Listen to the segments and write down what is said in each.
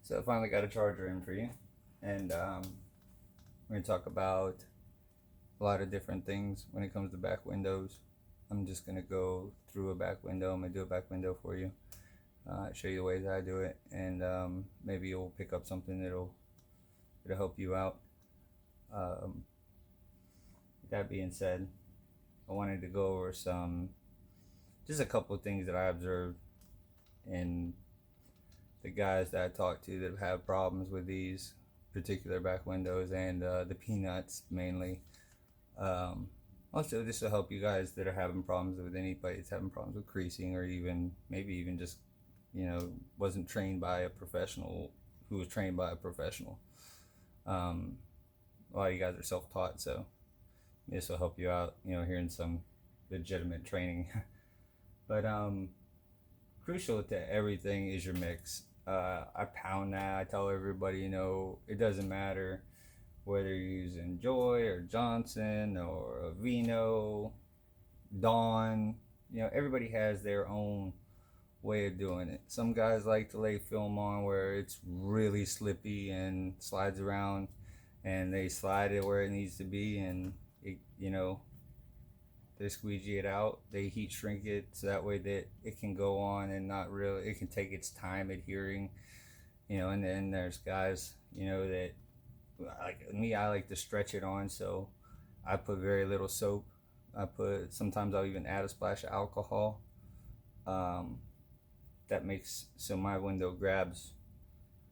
So I finally got a charger in for you, and we're gonna talk about a lot of different things when it comes to back windows. I'm just gonna go through a back window. I'm gonna do a back window for you, show you the ways I do it, and maybe you'll pick up something that'll help you out. Um, that being said, I wanted to go over just a couple of things that I observed in the guys that I talked to that have problems with these particular back windows and the peanuts mainly. Also, this will help you guys that are having problems with anybody that's having problems with creasing, or even maybe even just wasn't trained by a professional who was trained by a professional. A lot of you guys are self-taught, so this will help you out. Hearing some legitimate training, but crucial to everything is your mix. I pound that. I tell everybody, it doesn't matter whether you're using Joy or Johnson or a Vino, Dawn. Everybody has their own way of doing it. Some guys like to lay film on where it's really slippy and slides around, and they slide it where it needs to be, and they squeegee it out. They heat shrink it so that way that it can go on and not really. It can take its time adhering. And then there's guys that like me. I like to stretch it on, so I put very little soap. Sometimes I'll even add a splash of alcohol. That makes so my window grabs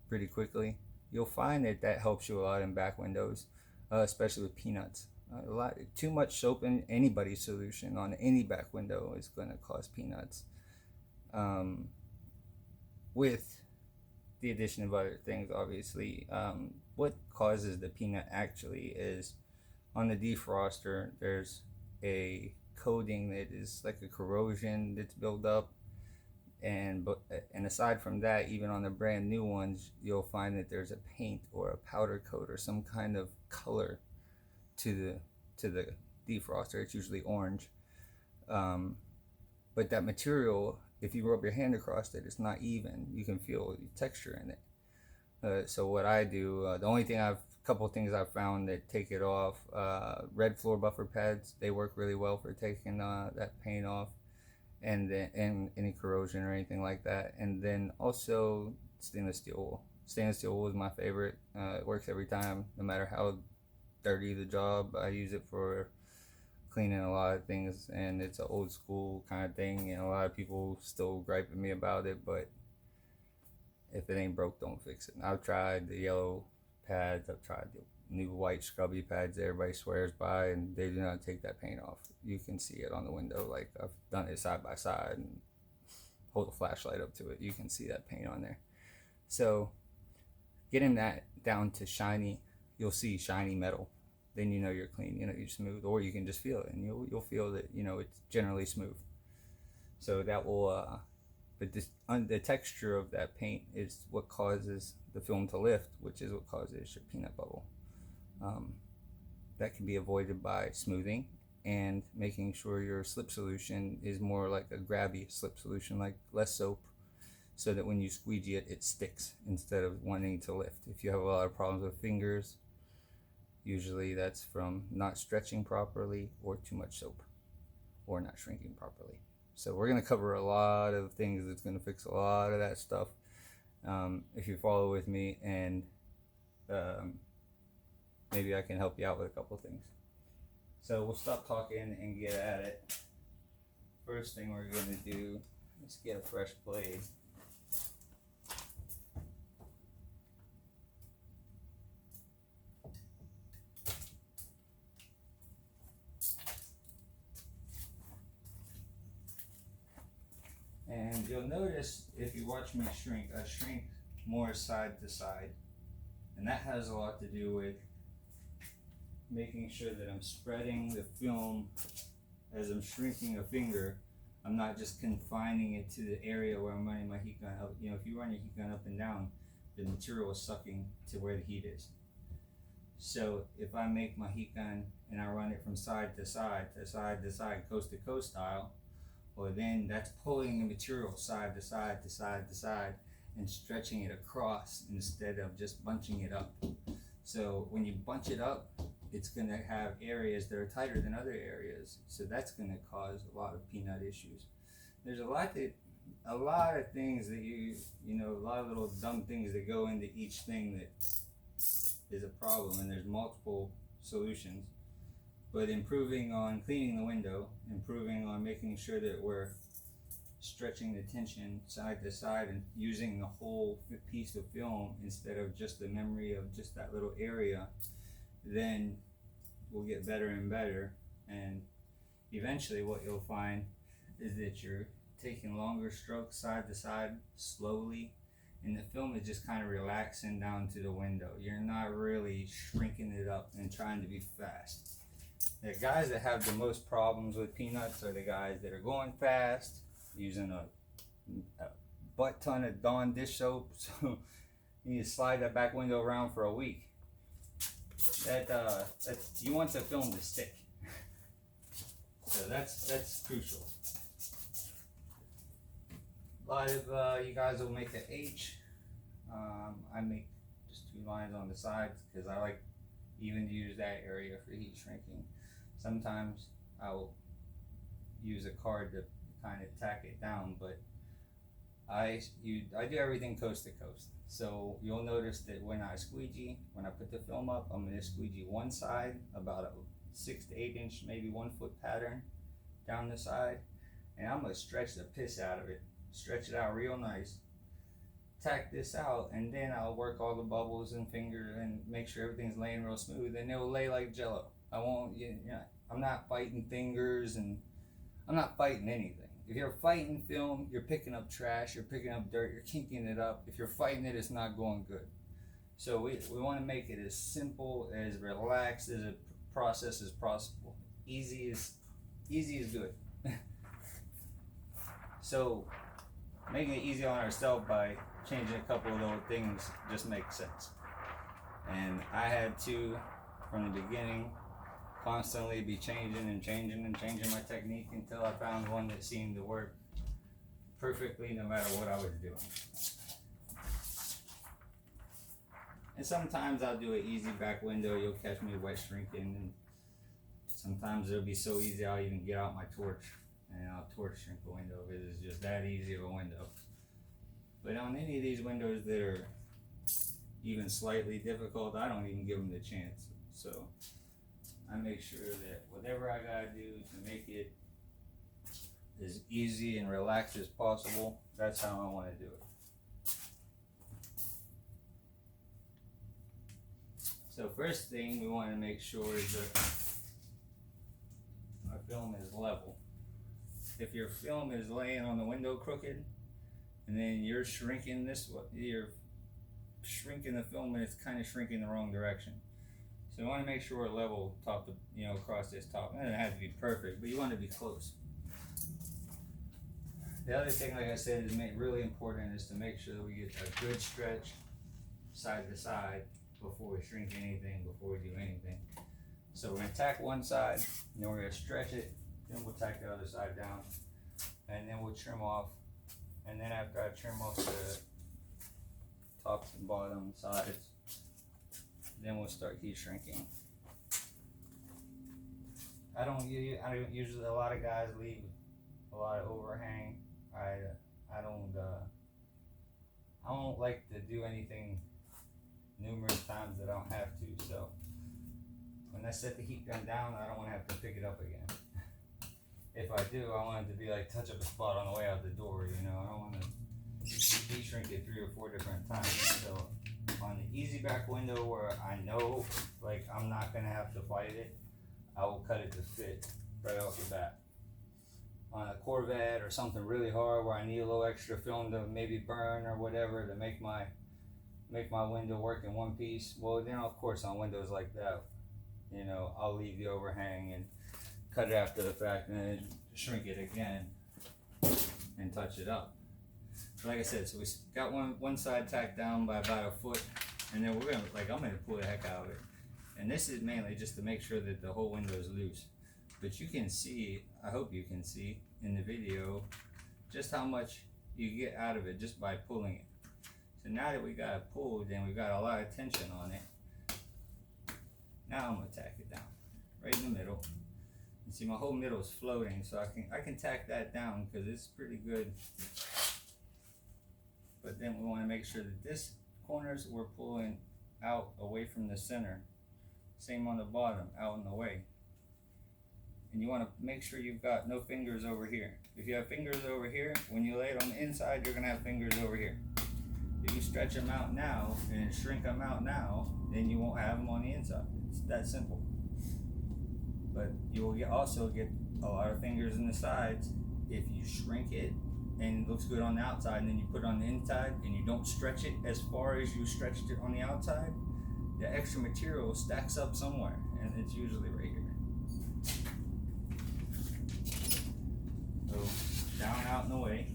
pretty quickly. You'll find that helps you a lot in back windows, especially with peanuts. Too much soap in anybody's solution on any back window is going to cause peanuts. With the addition of other things, obviously, what causes the peanut actually is on the defroster. There's a coating that is like a corrosion that's built up, and aside from that, even on the brand new ones, you'll find that there's a paint or a powder coat or some kind of color to the defroster. It's usually orange, but that material, if you rub your hand across it, it's not even. You can feel the texture in it. So what I do, couple things I've found that take it off. Red floor buffer pads, they work really well for taking that paint off, and any corrosion or anything like that. And then also stainless steel wool. Stainless steel wool is my favorite. It works every time, no matter how dirty the job. I use it for cleaning a lot of things, and it's an old school kind of thing. A lot of people still gripe at me about it, but if it ain't broke, don't fix it. I've tried the yellow pads. I've tried the new white scrubby pads that everybody swears by, and they do not take that paint off. You can see it on the window. Like, I've done it side by side and hold a flashlight up to it. You can see that paint on there. So getting that down to shiny, you'll see shiny metal. Then you're clean. You're smooth, or you can just feel it, and you'll feel that it's generally smooth. So that will but the texture of that paint is what causes the film to lift, which is what causes your peanut bubble. That can be avoided by smoothing and making sure your slip solution is more like a grabby slip solution, like less soap, so that when you squeegee it, it sticks instead of wanting to lift. If you have a lot of problems with fingers, usually that's from not stretching properly, or too much soap, or not shrinking properly. So we're going to cover a lot of things that's going to fix a lot of that stuff, if you follow with me, and maybe I can help you out with a couple things. So we'll stop talking and get at it. First thing we're going to do is get a fresh blade. And you'll notice if you watch me shrink, I shrink more side to side. And that has a lot to do with making sure that I'm spreading the film as I'm shrinking a finger. I'm not just confining it to the area where I'm running my heat gun up. If you run your heat gun up and down, the material is sucking to where the heat is. So if I make my heat gun and I run it from side to side to side to side, coast to coast style, well then that's pulling the material side to side to side to side, and stretching it across instead of just bunching it up. So when you bunch it up, it's going to have areas that are tighter than other areas. So that's going to cause a lot of peanut issues. There's a lot of things that a lot of little dumb things that go into each thing that is a problem, and there's multiple solutions. But improving on cleaning the window, improving on making sure that we're stretching the tension side to side and using the whole piece of film instead of just the memory of just that little area, then we'll get better and better. And eventually what you'll find is that you're taking longer strokes side to side slowly, and the film is just kind of relaxing down to the window. You're not really shrinking it up and trying to be fast. The guys that have the most problems with peanuts are the guys that are going fast, using a butt ton of Dawn dish soap, so you need to slide that back window around for a week. You want the film to stick. So that's crucial. A lot of you guys will make an H. I make just 2 lines on the sides because I like even to use that area for heat shrinking. Sometimes I'll use a card to kind of tack it down, but I do everything coast to coast. So you'll notice that when I put the film up, I'm going to squeegee one side about a 6 to 8 inch, maybe 1 foot pattern down the side, and I'm going to stretch the piss out of it, stretch it out real nice, tack this out, and then I'll work all the bubbles and finger and make sure everything's laying real smooth, and it'll lay like jello. I'm not fighting fingers, and I'm not fighting anything. If you're fighting film, you're picking up trash, you're picking up dirt, you're kinking it up. If you're fighting it, it's not going good. So we want to make it as simple, as relaxed as a process as possible. Easy is good. So making it easy on ourselves by changing a couple of little things just makes sense. And I had to, from the beginning, constantly be changing my technique until I found one that seemed to work perfectly no matter what I was doing. And sometimes I'll do an easy back window, you'll catch me wet shrinking, and sometimes it'll be so easy I'll even get out my torch and I'll torch shrink a window because it's just that easy of a window. But on any of these windows that are even slightly difficult, I don't even give them the chance. So I make sure that whatever I gotta do to make it as easy and relaxed as possible, that's how I want to do it. So first thing we want to make sure is that our film is level. If your film is laying on the window crooked, and then you're shrinking you're shrinking the film and it's kind of shrinking the wrong direction. So you want to make sure we're level top to, across this top. It doesn't have to be perfect, but you want to be close. The other thing, like I said, is really important is to make sure that we get a good stretch side to side before we shrink anything, before we do anything. So we're going to tack one side, and then we're going to stretch it, then we'll tack the other side down, and then we'll trim off. And then after I trim off the tops and bottom sides, then we'll start heat shrinking. I don't usually, a lot of guys leave a lot of overhang. I don't like to do anything numerous times that I don't have to. So when I set the heat gun down, I don't want to have to pick it up again. If I do, I want it to be like touch up a spot on the way out the door. I don't want to heat shrink it 3 or 4 different times. So on the easy back window where I know like I'm not gonna have to fight it, I will cut it to fit right off the bat. On a Corvette or something really hard where I need a little extra film to maybe burn or whatever to make my window work in one piece, well then of course on windows like that, I'll leave the overhang and cut it after the fact and then shrink it again and touch it up. Like I said, so we got one side tacked down by about 1 foot, and then I'm gonna pull the heck out of it. And this is mainly just to make sure that the whole window is loose. But you can see, I hope you can see in the video, just how much you get out of it just by pulling it. now that we got it pulled and we got a lot of tension on it, now I'm gonna tack it down right in the middle. You see, my whole middle is floating, so I can tack that down because it's pretty good. But then we want to make sure that this corners we're pulling out away from the center. Same on the bottom, out in the way. And you want to make sure you've got no fingers over here. If you have fingers over here, when you lay it on the inside, you're gonna have fingers over here. If you stretch them out now and shrink them out now, then you won't have them on the inside. It's that simple. But you will also get a lot of fingers in the sides if you shrink it and it looks good on the outside, and then you put it on the inside and you don't stretch it as far as you stretched it on the outside. The extra material stacks up somewhere, and it's usually right here. So down, out, and away.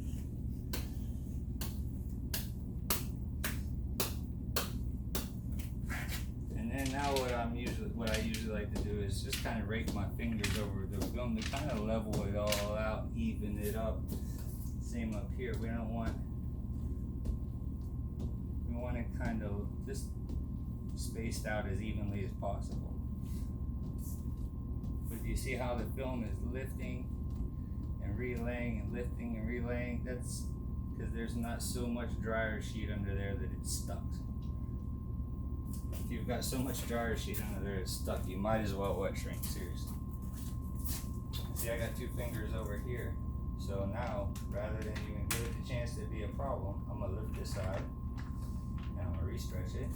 And then now what I usually like to do is just kind of rake my fingers over the film to kind of level it all out, even it up. Same up here. We want it kind of just spaced out as evenly as possible. But you see how the film is lifting and relaying and lifting and relaying? That's because there's not so much dryer sheet under there that it's stuck. If you've got so much dryer sheet under there it's stuck, you might as well wet shrink, seriously. See, I got two fingers over here. So now, rather than even give it the chance to be a problem, I'm gonna lift this side and I'm gonna re-stretch it.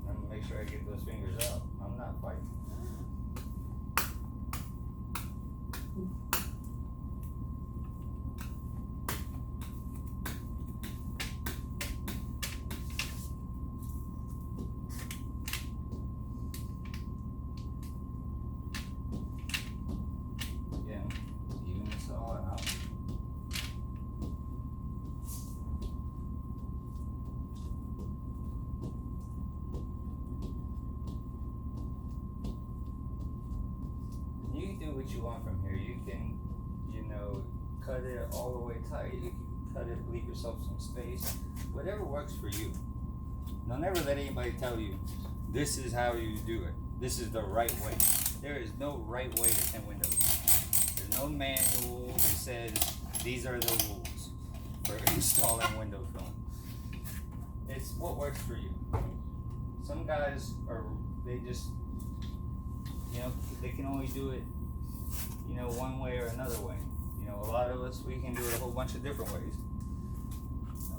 I'm gonna make sure I get those fingers out. I'm not fighting. What you want from here. You can, cut it all the way tight. You can cut it, leave yourself some space. Whatever works for you. Don't never let anybody tell you this is how you do it. This is the right way. There is no right way to tint windows. There's no manual that says these are the rules for installing window film. It's what works for you. Some guys they just, they can only do it one way or another way. A lot of us, we can do it a whole bunch of different ways.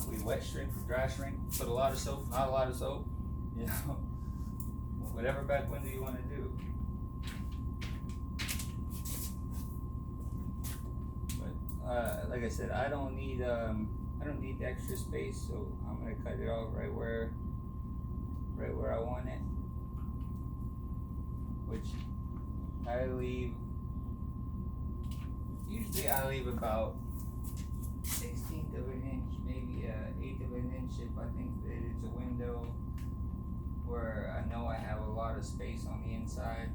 We wet shrink, dry shrink, put a lot of soap, not a lot of soap, whatever back window you want to do. But like I said, I don't need the extra space, so I'm gonna cut it off right where I want it, which I leave. Usually I leave about 1/16 of an inch, maybe 1/8 of an inch if I think that it's a window where I know I have a lot of space on the inside.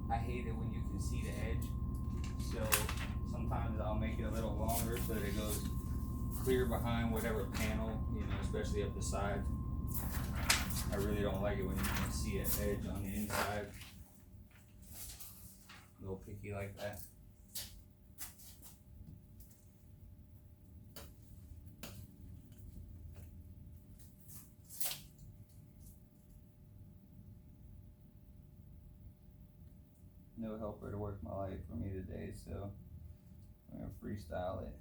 I hate it when you can see the edge, so sometimes I'll make it a little longer so that it goes clear behind whatever panel, especially up the side. I really don't like it when you can see an edge on the inside. A little picky like that. No helper to work my life for me today, so I'm gonna freestyle it.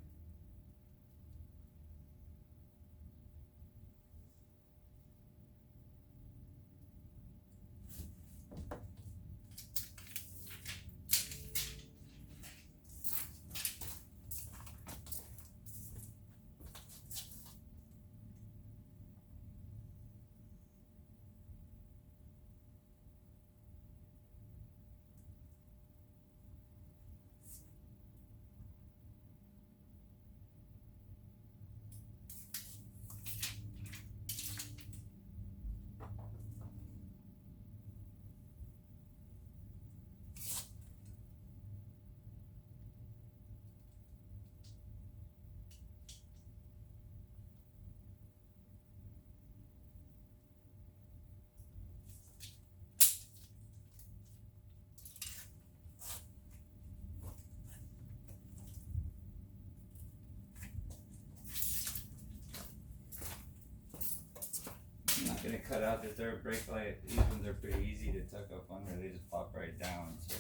cut out the third brake light. These ones are pretty easy to tuck up under. They just pop right down, so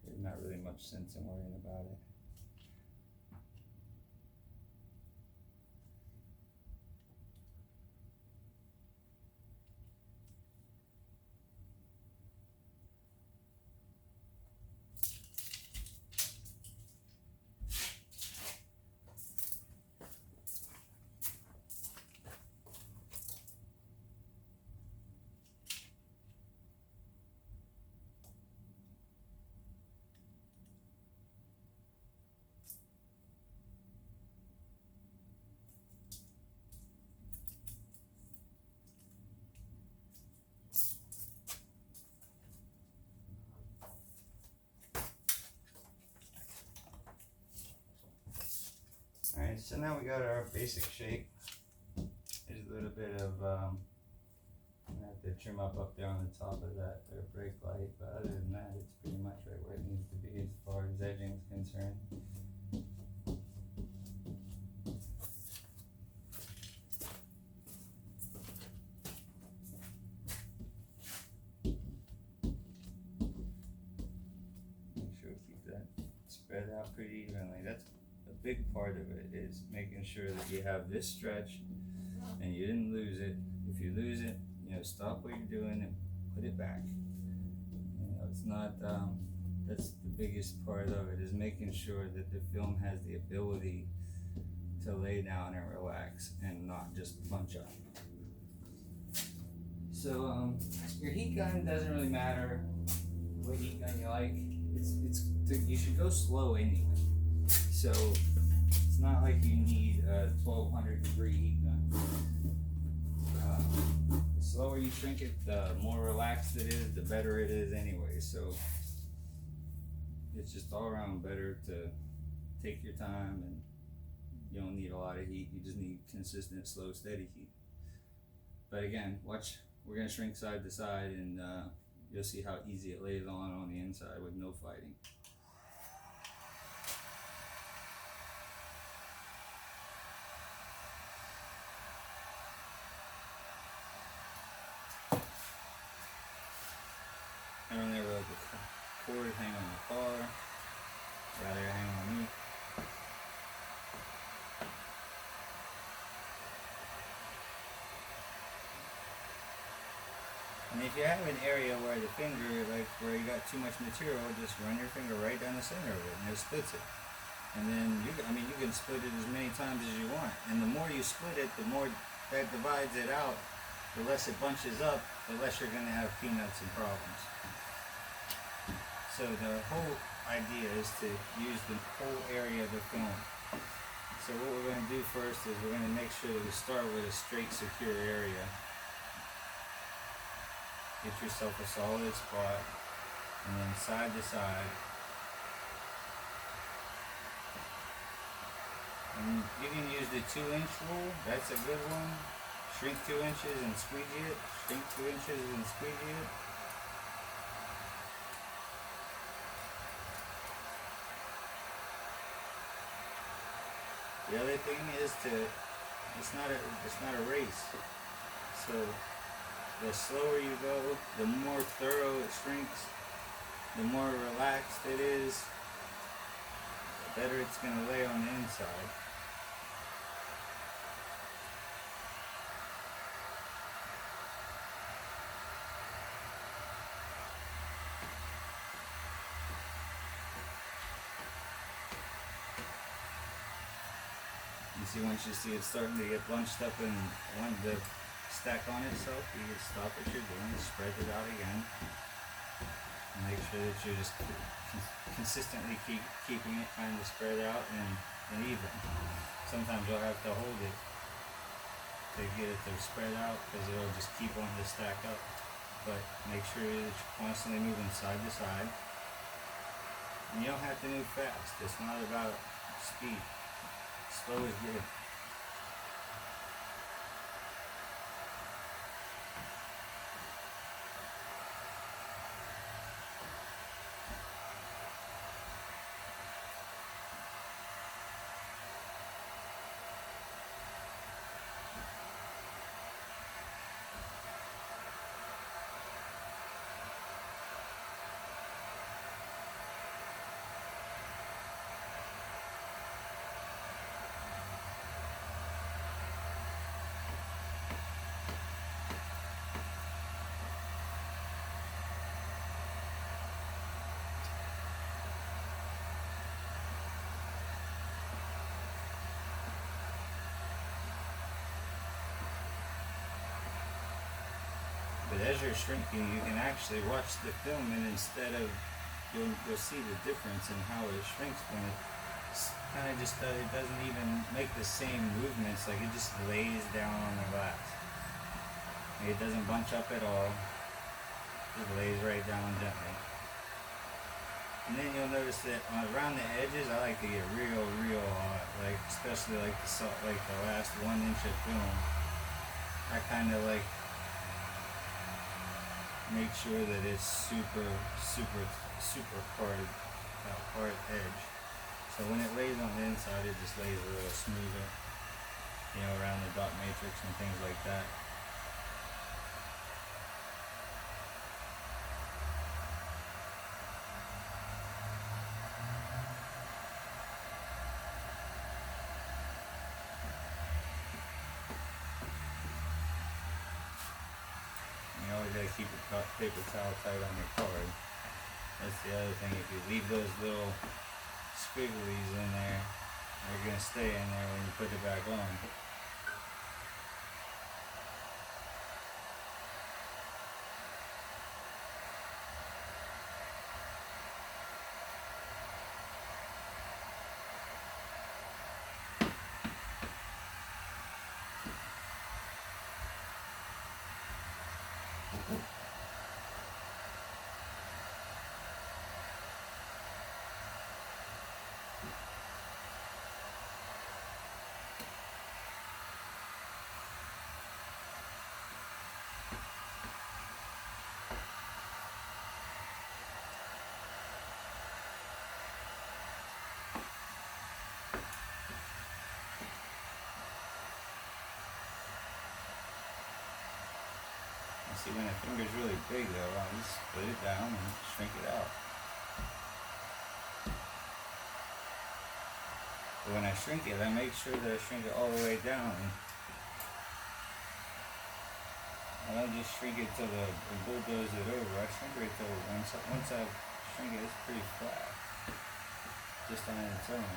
there's not really much sense in worrying about it. Alright, so now we got our basic shape. There's a little bit of, I have to trim up there on the top of that brake light, but other than that, it's pretty much right where it needs to be as far as edging is concerned. Make sure we keep that spread out pretty evenly. That's a big part of it, is making sure that you have this stretch and you didn't lose it. If you lose it, you know, stop what you're doing and put it back. You know, it's not, that's the biggest part of it, is making sure that the film has the ability to lay down and relax and not just punch up. So, your heat gun doesn't really matter what heat gun you like. You should go slow anyway. So, it's not like you need a 1200 degree heat gun. The slower you shrink it, the more relaxed it is, the better it is anyway. So it's just all around better to take your time, and you don't need a lot of heat. You just need consistent, slow, steady heat. But again, watch, we're gonna shrink side to side, and you'll see how easy it lays on the inside with no fighting. I don't ever let the cord hang on the car, rather hang on me. And if you have an area where the finger, like where you got too much material, just run your finger right down the center of it and it splits it. And then you can split it as many times as you want. And the more you split it, the more that divides it out, the less it bunches up, the less you're gonna have peanuts and problems. So the whole idea is to use the whole area of the film. So what we're going to do first is we're going to make sure that we start with a straight, secure area. Get yourself a solid spot, and then side to side. And you can use the 2-inch rule, that's a good one. Shrink 2 inches and squeegee it, shrink 2 inches and squeegee it. The other thing is it's not a race. So the slower you go, the more thorough it shrinks, the more relaxed it is, the better it's going to lay on the inside. You see, once you see it starting to get bunched up and wanting to stack on itself, you can stop what you're doing, spread it out again, and make sure that you're just consistently keeping it kind of spread out and even. Sometimes you'll have to hold it to get it to spread out, because it'll just keep wanting to stack up. But make sure that you're constantly moving side to side. And you don't have to move fast. It's not about speed. Slow is good. But as you're shrinking, you can actually watch the film, and instead of you'll see the difference in how it shrinks when it kind of just it doesn't even make the same movements. Like it just lays down on the glass. It doesn't bunch up at all. It lays right down gently. And then you'll notice that around the edges, I like to get real hot. Like especially like the last 1 inch of film. I kind of like make sure that it's super hard edge. So when it lays on the inside, it just lays a little smoother, you know, around the dot matrix and things like that. You always gotta keep your paper towel tight on your card. That's the other thing. If you leave those little squigglies in there, they're gonna stay in there when you put it back on. See, when the finger's really big though, I'll just split it down and shrink it out. But when I shrink it, I make sure that I shrink it all the way down. I don't just shrink it till the bulldoze it over. I shrink it till once I shrink it, it's pretty flat, just on its own.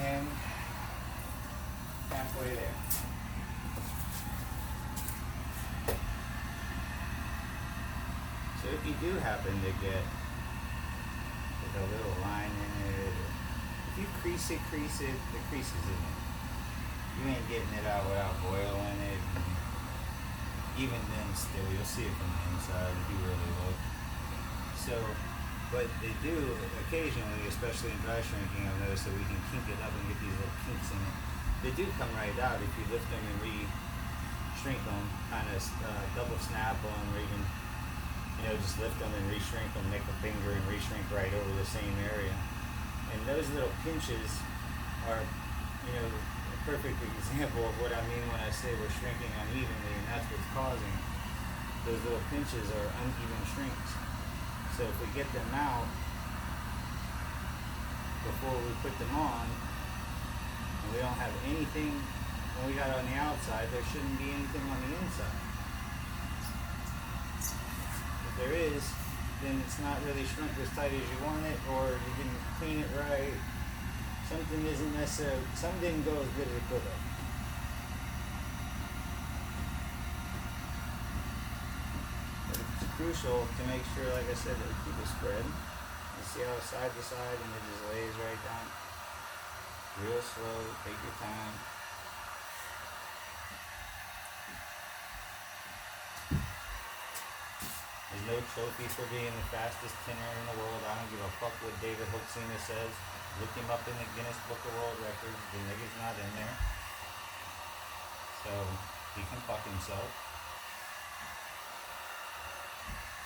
and halfway there. So if you do happen to get like a little line in it, if you crease it, the crease is in it. You ain't getting it out without boiling it. And even then still, you'll see it from the inside if you really look. So, but they do occasionally, especially in dry shrinking, I've noticed that we can kink it up and get these little kinks in it. They do come right out if you lift them and re-shrink them, kind of double snap them, or even, just lift them and re-shrink them, make a finger and re-shrink right over the same area. And those little pinches are, a perfect example of what I mean when I say we're shrinking unevenly, and that's what's causing those little pinches are uneven shrinks. So if we get them out before we put them on, and we don't have anything when we got on the outside, there shouldn't be anything on the inside. If there is, then it's not really shrunk as tight as you want it, or you didn't clean it right. Something didn't go as good as it could have. It's crucial to make sure, like I said, that we keep it spread. You see how it's side to side and it just lays right down? Real slow, take your time. There's no trophy for being the fastest tinter in the world. I don't give a fuck what David Hoeksema says. Look him up in the Guinness Book of World Records. The nigga's not in there. So, he can fuck himself.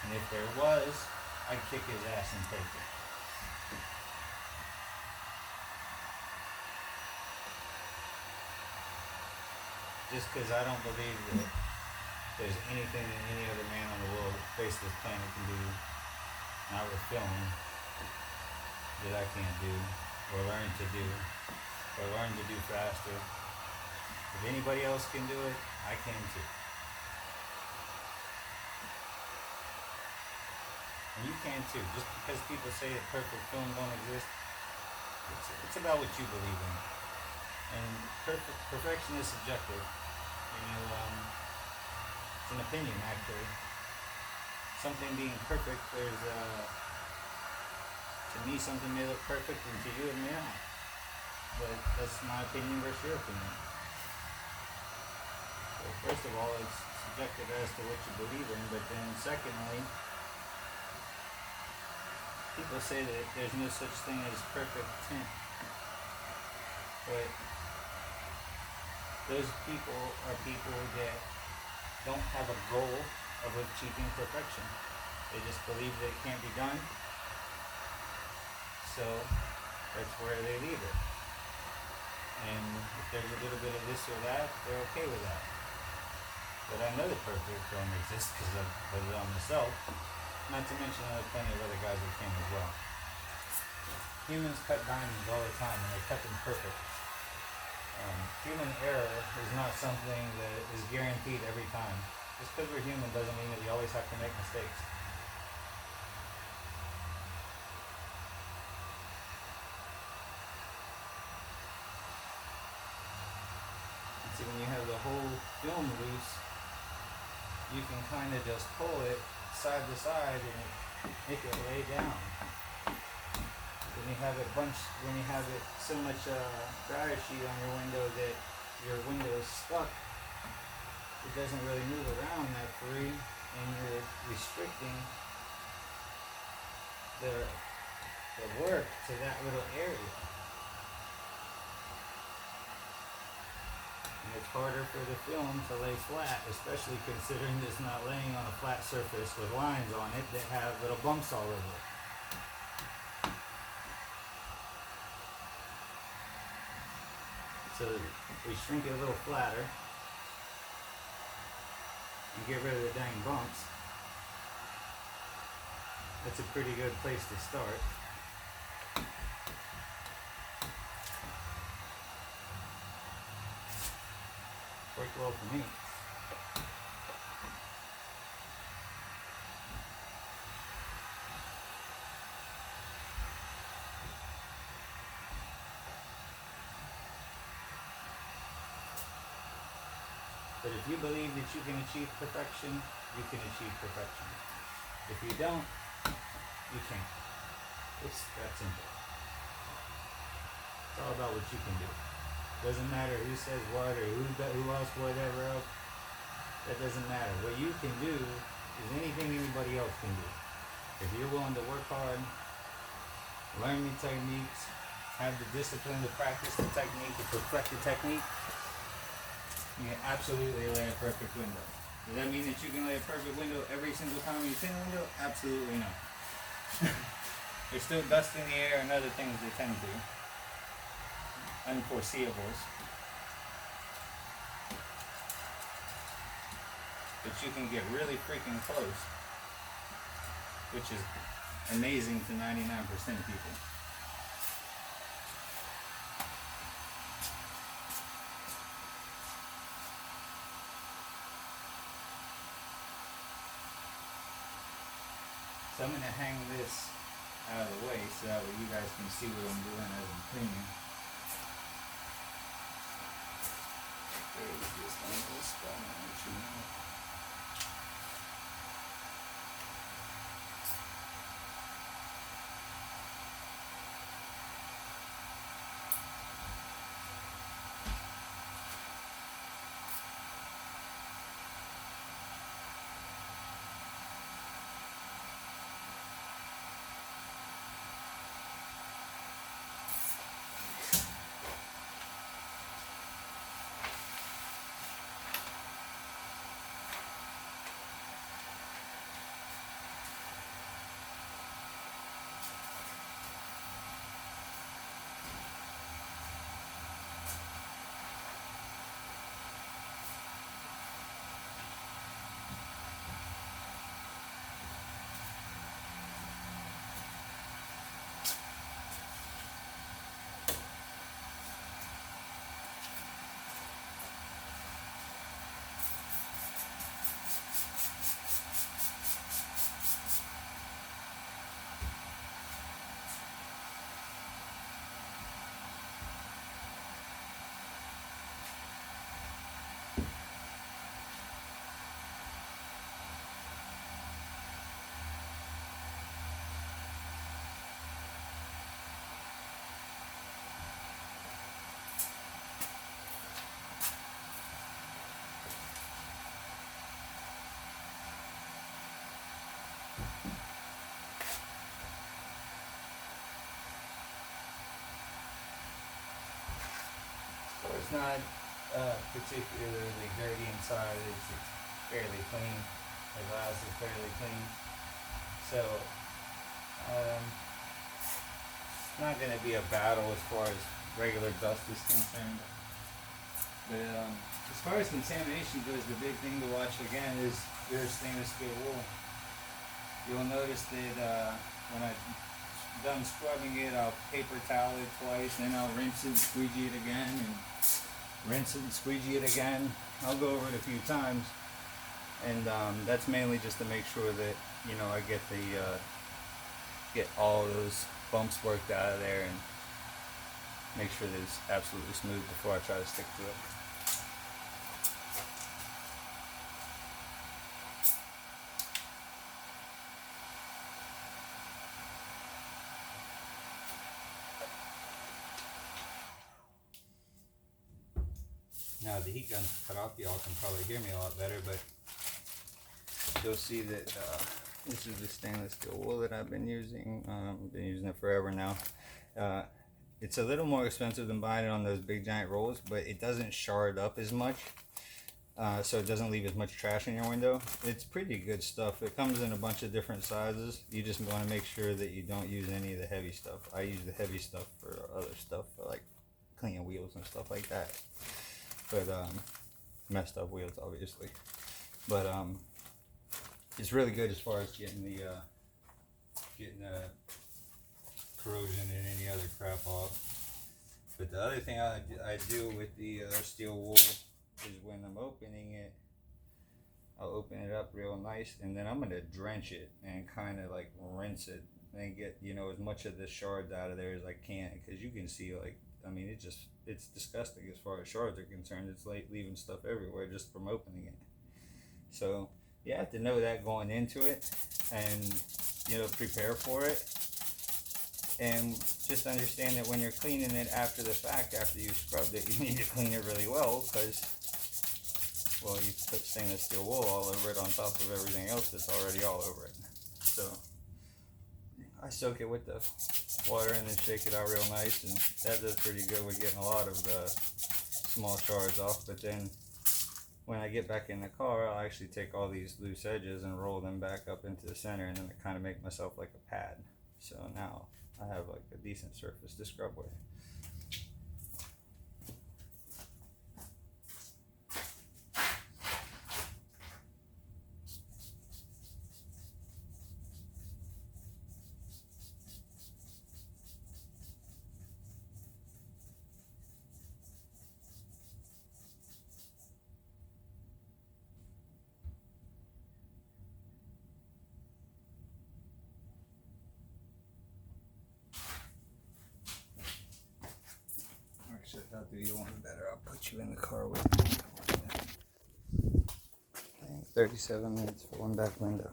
And if there was, I'd kick his ass and take it. Just because I don't believe that there's anything that any other man on the world face this planet can do, not with film, that I can't do, or learn to do, or learn to do faster. If anybody else can do it, I can too. And you can too. Just because people say that perfect film don't exist, it's about what you believe in. And perfection is subjective. It's an opinion, actually. Something being perfect, to me something may look perfect, and to you it may not. But that's my opinion versus your opinion. So first of all, it's subjective as to what you believe in, but then secondly, people say that there's no such thing as perfect tint. But those people are people that don't have a goal of achieving perfection. They just believe that it can't be done. So that's where they leave it. And if there's a little bit of this or that, they're okay with that. But I know the perfect don't exist because I've put it on myself. Not to mention there are plenty of other guys that can as well. Humans cut diamonds all the time and they cut them perfect. Human error is not something that is guaranteed every time. Just because we're human doesn't mean that we always have to make mistakes. See, when you have the whole film loose, you can kind of just pull it side to side and make it lay down. When you have it so much dryer sheet on your window that your window is stuck, it doesn't really move around that free, and you're restricting the work to that little area. And it's harder for the film to lay flat, especially considering it's not laying on a flat surface with lines on it that have little bumps all over it. So we shrink it a little flatter and get rid of the dang bumps. That's a pretty good place to start. Worked well for me. But if you believe that you can achieve perfection, you can achieve perfection. If you don't, you can't. It's that simple. It's all about what you can do. Doesn't matter who says what or who else, whatever else. That doesn't matter. What you can do is anything anybody else can do. If you're willing to work hard, learn new techniques, have the discipline to practice the technique, to perfect the technique, you can absolutely lay a perfect window. Does that mean that you can lay a perfect window every single time you tint a window? Absolutely not. There's still dust in the air and other things they tend to. Unforeseeables. But you can get really freaking close, which is amazing to 99% of people. So I'm going to hang this out of the way so that way you guys can see what I'm doing as I'm cleaning. There's this little spot that you know. So it's not particularly dirty inside, it's fairly clean. The glass is fairly clean. So it's not going to be a battle as far as regular dust is concerned. But as far as contamination goes, the big thing to watch again is your stainless steel wool. You'll notice that when I'm done scrubbing it, I'll paper towel it twice, then I'll rinse it and squeegee it again, and rinse it and squeegee it again. I'll go over it a few times, and that's mainly just to make sure that I get all those bumps worked out of there and make sure that it's absolutely smooth before I try to stick to it. Now the heat gun's cut off, y'all can probably hear me a lot better, but you'll see that this is the stainless steel wool that I've been using. I've been using it forever now. It's a little more expensive than buying it on those big giant rolls, but it doesn't shard up as much, so it doesn't leave as much trash in your window. It's pretty good stuff. It comes in a bunch of different sizes. You just want to make sure that you don't use any of the heavy stuff. I use the heavy stuff for other stuff, for like cleaning wheels and stuff like that. But messed up wheels, obviously. But it's really good as far as getting the corrosion and any other crap off. But the other thing I do with the steel wool is when I'm opening it, I'll open it up real nice, and then I'm gonna drench it and kind of like rinse it and get as much of the shards out of there as I can, because you can see like I mean, it's disgusting as far as shards are concerned. It's like leaving stuff everywhere just from opening it. So you have to know that going into it, and prepare for it, and just understand that when you're cleaning it after the fact, after you scrubbed it, you need to clean it really well, because well, you put stainless steel wool all over it on top of everything else that's already all over it. So I soak it with the water and then shake it out real nice, and that does pretty good with getting a lot of the small shards off. But then when I get back in the car, I'll actually take all these loose edges and roll them back up into the center, and then I kind of make myself like a pad. So now I have like a decent surface to scrub with. Actually, I'll do you one better. I'll put you in the car with me. 37 minutes for one back window.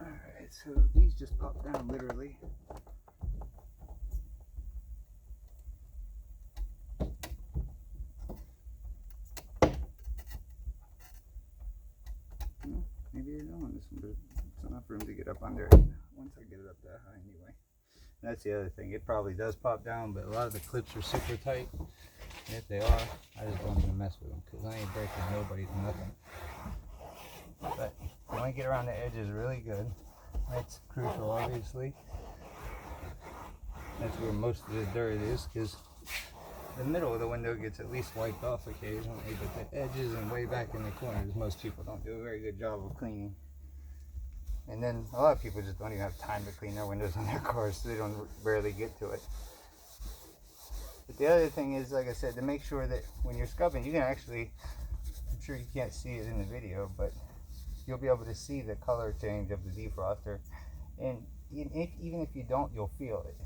Alright, so these just pop down literally. Maybe I don't on this one, but it's enough room to get up under it once I get it up that high anyway. And that's the other thing. It probably does pop down, but a lot of the clips are super tight. And if they are, I just don't even mess with them, because I ain't breaking nobody's nothing. But you want to get around the edges really good. That's crucial, obviously. That's where most of the dirt is, because the middle of the window gets at least wiped off occasionally, but the edges and way back in the corners, most people don't do a very good job of cleaning. And then a lot of people just don't even have time to clean their windows on their cars, so they don't rarely get to it. But the other thing is, like I said, to make sure that when you're scrubbing, you can actually, I'm sure you can't see it in the video, but you'll be able to see the color change of the defroster. And even if you don't, you'll feel it.